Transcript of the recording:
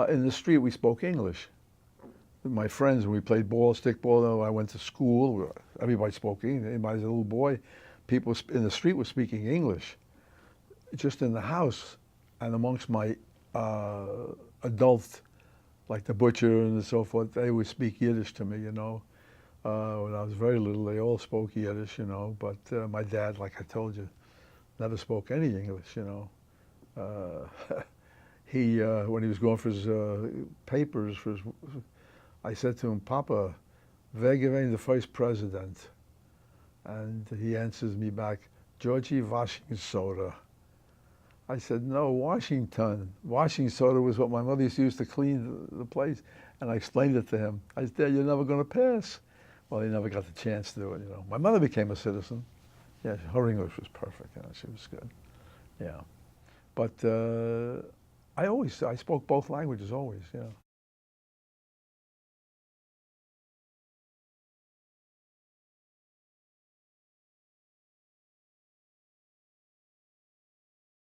In the street, we spoke English. My friends, when we played ball, stickball, I went to school, everybody spoke English. As a little boy, people in the street were speaking English. Just in the house and amongst my adult, like the butcher and so forth, they would speak Yiddish to me, you know. When I was very little, they all spoke Yiddish, you know, but my dad, like I told you, never spoke any English, you know. When he was going for his papers, I said to him, Papa, wer gewinnt the first president? And he answers me back, Georgie Washington Soda. I said, no, Washington. Washington soda was what my mother used to use to clean the place. And I explained it to him. I said, Dad, you're never going to pass. Well, he never got the chance to do it, you know. My mother became a citizen. Yeah, her English was perfect. You know, she was good. Yeah. But I spoke both languages always, yeah.